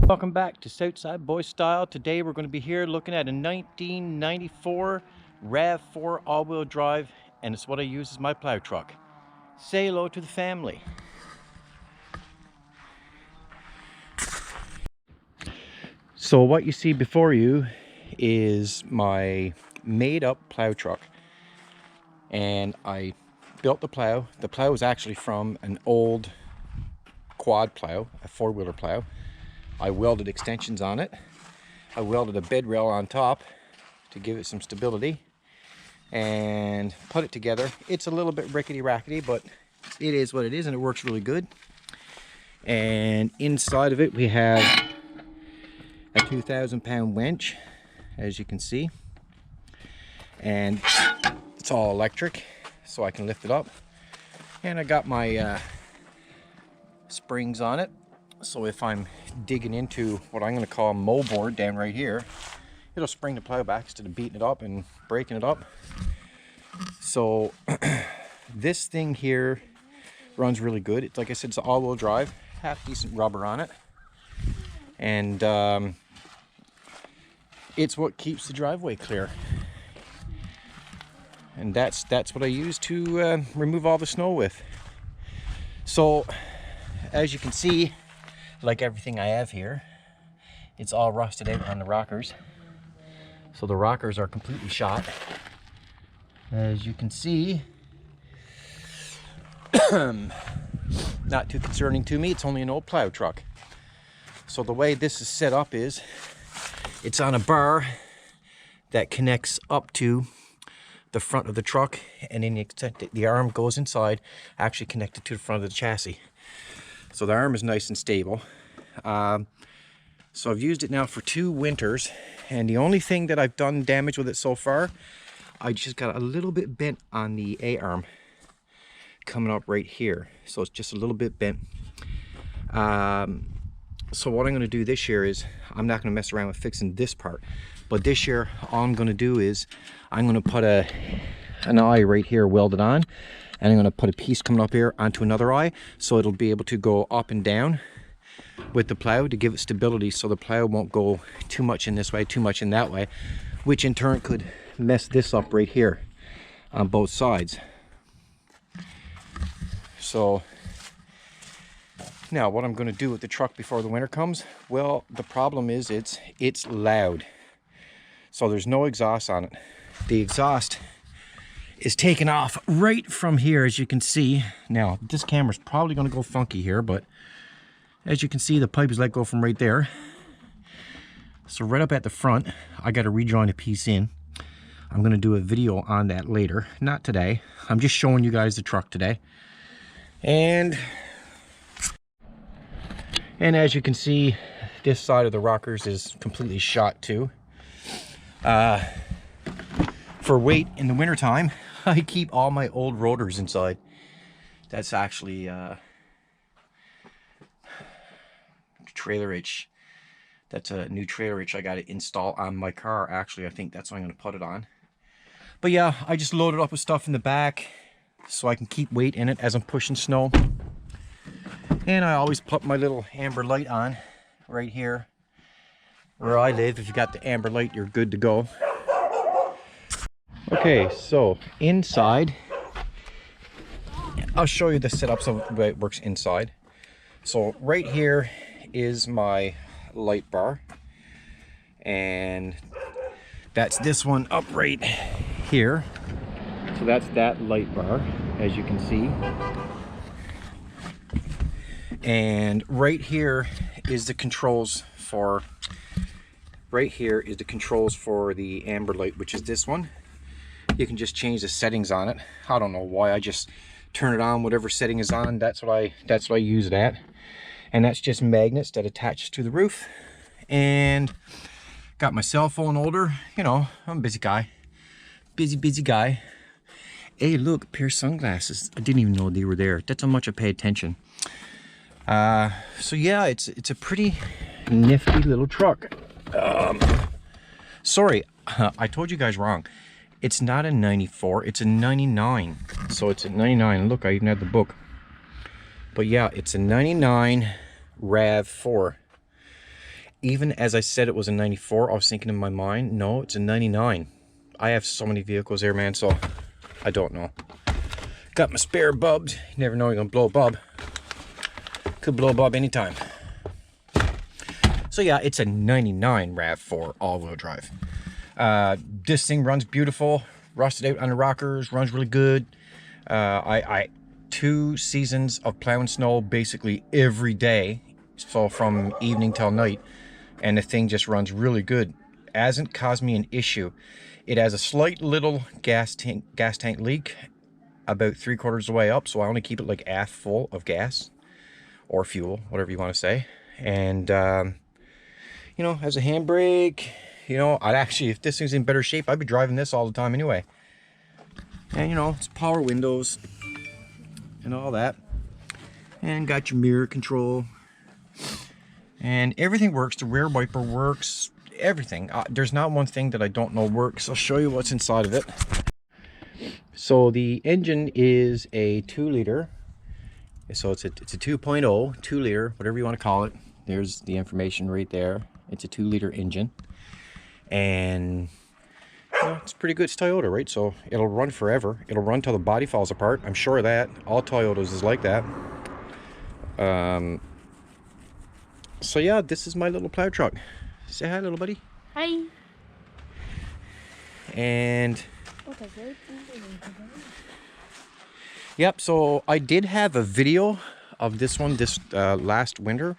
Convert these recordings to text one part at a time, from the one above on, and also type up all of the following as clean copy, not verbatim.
Welcome back to Southside Boy Style. Today we're going to be here looking at a 1994 RAV4 all-wheel drive, and it's what I use as my plow truck. Say hello to the family. So what you see before you is my made-up plow truck, and I built the plow. The plow is actually from an old quad plow, a four-wheeler plow. I welded extensions on it. I welded a bed rail on top to give it some stability and put it together. It's a little bit rickety rackety, but it is what it is, and it works really good. And inside of it we have a 2,000-pound winch, as you can see, and it's all electric, so I can lift it up. And I got my springs on it, so if I'm digging into what I'm going to call a mow board down right here, it'll spring the plow back instead of beating it up and breaking it up. So this thing here runs really good. It's, like I said, it's all-wheel drive, half decent rubber on it, and it's what keeps the driveway clear. And that's what I use to remove all the snow with. So as you can see, like everything I have here, it's all rusted out on the rockers. So the rockers are completely shot. As you can see, not too concerning to me. It's only an old plow truck. So the way this is set up is, it's on a bar that connects up to the front of the truck, and then the arm goes inside, actually connected to the front of the chassis. So the arm is nice and stable. So I've used it now for 2 winters, and the only thing that I've done damage with it so far, I just got a little bit bent on the A-arm coming up right here. So it's just a little bit bent. So what I'm going to do this year is, I'm not going to mess around with fixing this part, but this year all I'm going to do is I'm going to put an eye right here welded on, and I'm going to put a piece coming up here onto another eye, so it'll be able to go up and down with the plow to give it stability, so the plow won't go too much in this way, too much in that way, which in turn could mess this up right here on both sides. So now what I'm going to do with the truck before the winter comes, well, the problem is it's loud. So there's no exhaust on it. The exhaust is taken off right from here, as you can see. Now this camera's probably going to go funky here, but as you can see, the pipe is let go from right there. So right up at the front, I got to rejoin a piece in. I'm going to do a video on that later, not today. I'm just showing you guys the truck today. And as you can see, this side of the rockers is completely shot too. For weight in the wintertime, I keep all my old rotors inside. That's actually trailer hitch. That's a new trailer hitch I got to install on my car. Actually, I think that's what I'm going to put it on. But yeah, I just loaded up with stuff in the back so I can keep weight in it as I'm pushing snow. And I always put my little amber light on right here where I live. If you got the amber light, you're good to go. Okay, so inside, I'll show you the setup so the way it works inside. So right here is my light bar, and that's this one up right here. So that's that light bar, as you can see. And right here is the controls for the amber light, which is this one. You can just change the settings on it. I don't know why, I just turn it on whatever setting is on. That's what I use it at. And that's just magnets that attaches to the roof. And got my cell phone holder. You know, I'm a busy guy. Busy guy. Hey, look, a pair of sunglasses. I didn't even know they were there. That's how much I pay attention. So yeah, it's a pretty nifty little truck. Sorry, I told you guys wrong. It's not a 94, it's a 99. So it's a 99. Look, I even have the book. But yeah, it's a 99 RAV4. even as I said it was a 94, I was thinking in my mind, no, it's a 99. I have so many vehicles here, man, so I don't know. Got my spare bulbs. You never know you're gonna blow a bulb. Could blow a bulb anytime. So yeah, it's a 99 RAV4 all-wheel drive. This thing runs beautiful, rusted out on the rockers, runs really good. I 2 seasons of plowing snow basically every day, so from evening till night, and the thing just runs really good. Hasn't caused me an issue. It has a slight little gas tank leak about 3/4 of the way up, so I only keep it like half full of gas or fuel, whatever you want to say. And you know, has a handbrake. You know, I'd actually, if this thing's in better shape, I'd be driving this all the time anyway. And you know, it's power windows and all that, and got your mirror control, and everything works. The rear wiper works, everything. There's not one thing that I don't know works. I'll show you what's inside of it. So the engine is a 2-liter, so it's a 2.0, 2-liter, whatever you want to call it. There's the information right there. It's a 2-liter engine, and you know, it's pretty good. It's Toyota, right? So it'll run forever. It'll run till the body falls apart. I'm sure of that. All Toyotas is like that. So yeah, this is my little plow truck. Say hi, little buddy. Hi. And yep, so I did have a video of this one last winter.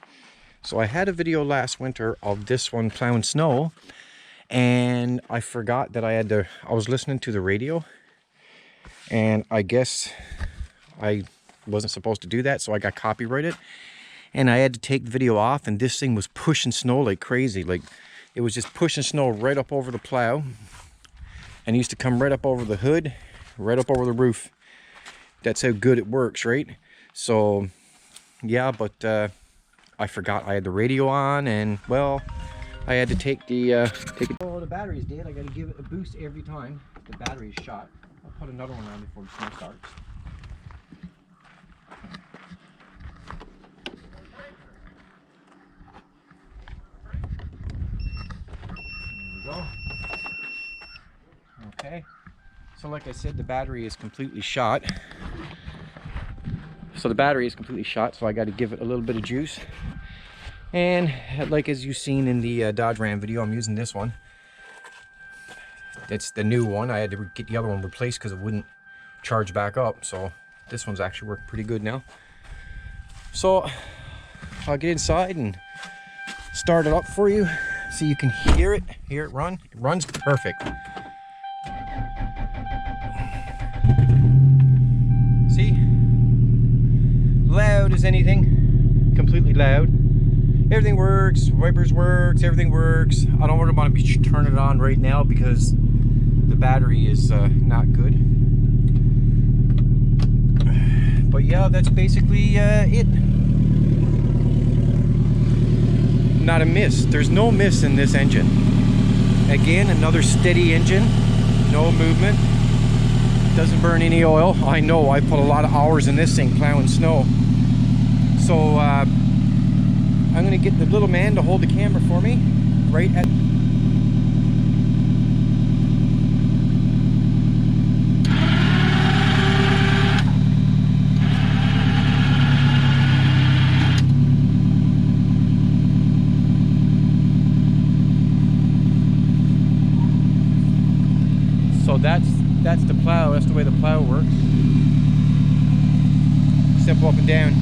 So I had a video last winter of this one plowing snow, and I forgot that I was listening to the radio, and I guess I wasn't supposed to do that, so I got copyrighted, and I had to take the video off, and this thing was pushing snow like crazy. Like, it was just pushing snow right up over the plow, and it used to come right up over the hood, right up over the roof. That's how good it works, right? So yeah, but I forgot I had the radio on, and well, I had to take it. Oh, the battery's dead. I got to give it a boost every time the battery is shot. I'll put another one on before the snow starts. There we go. Okay. So like I said, the battery is completely shot. So the battery is completely shot, so I got to give it a little bit of juice. And like as you've seen in the Dodge Ram video, I'm using this one. It's the new one. I had to get the other one replaced because it wouldn't charge back up. So this one's actually working pretty good now. So I'll get inside and start it up for you so you can hear it run. It runs perfect. See? Loud as anything. Completely loud. Everything works, wipers works, everything works. I don't really want to be turning it on right now because the battery is not good. But yeah, that's basically it. Not a miss. There's no miss in this engine. Again, another steady engine, no movement. Doesn't burn any oil. I know, I put a lot of hours in this thing plowing snow. So I'm gonna get the little man to hold the camera for me right at so that's the plow. That's the way the plow works. Simple up and down.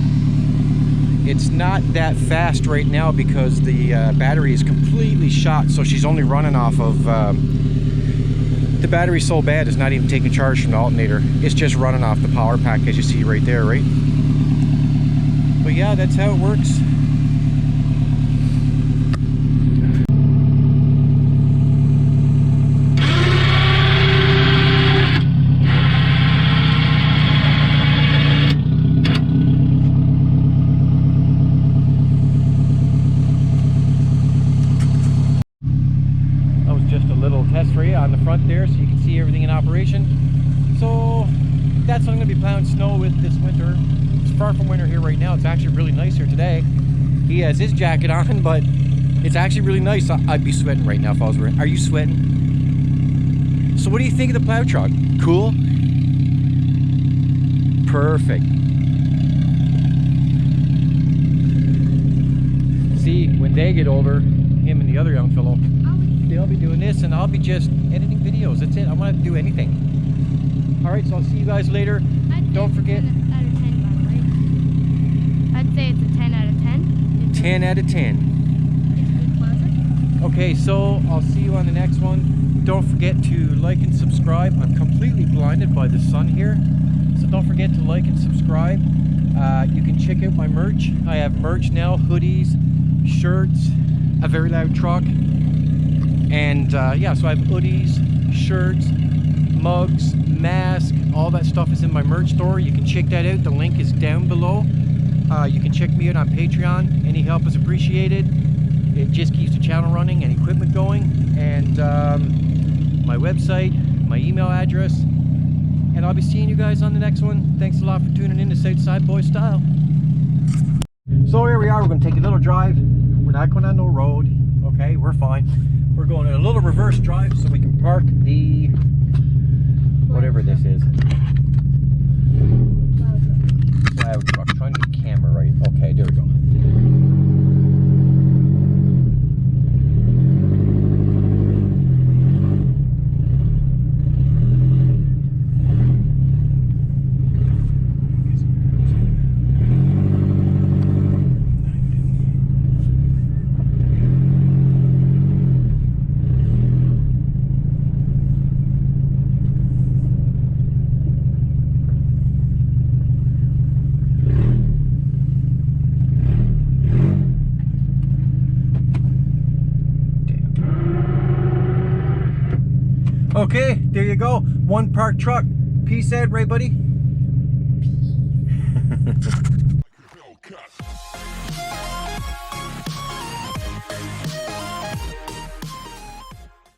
It's not that fast right now because the battery is completely shot, so she's only running off of the battery's so bad it's not even taking charge from the alternator. It's just running off the power pack, as you see right there, right? But yeah, that's how it works. Test for you on the front there so you can see everything in operation. So that's what I'm going to be plowing snow with this winter. It's far from winter here right now. It's actually really nice here today. He has his jacket on, but It's actually really nice. I'd be sweating right now if I was wearing. Are you sweating? So what do you think of the plow truck? Cool? Perfect. See, when they get older, him and the other young fellow, they'll be doing this and I'll be just editing videos. That's it. I won't have to do anything. Alright, so I'll see you guys later. Don't forget. 10 out of 10, by the way. I'd say it's a 10 out of 10. 10 out of 10. It's a good closer. Okay, so I'll see you on the next one. Don't forget to like and subscribe. I'm completely blinded by the sun here. So don't forget to like and subscribe. You can check out my merch. I have merch now, hoodies, shirts, a very loud truck. And yeah, so I have hoodies, shirts, mugs, mask, all that stuff is in my merch store. You can check that out. The link is down below. You can check me out on Patreon. Any help is appreciated. It just keeps the channel running and equipment going. And my website, my email address. And I'll be seeing you guys on the next one. Thanks a lot for tuning in to Southside Boy Style. So here we are. We're going to take a little drive. We're not going on no road. Okay, we're fine. We're going a little reverse drive so we can park the whatever this is. Plow truck. Trying to get the camera right. Okay, there we go. Okay, there you go. One parked truck. Peace out, right, buddy? Peace.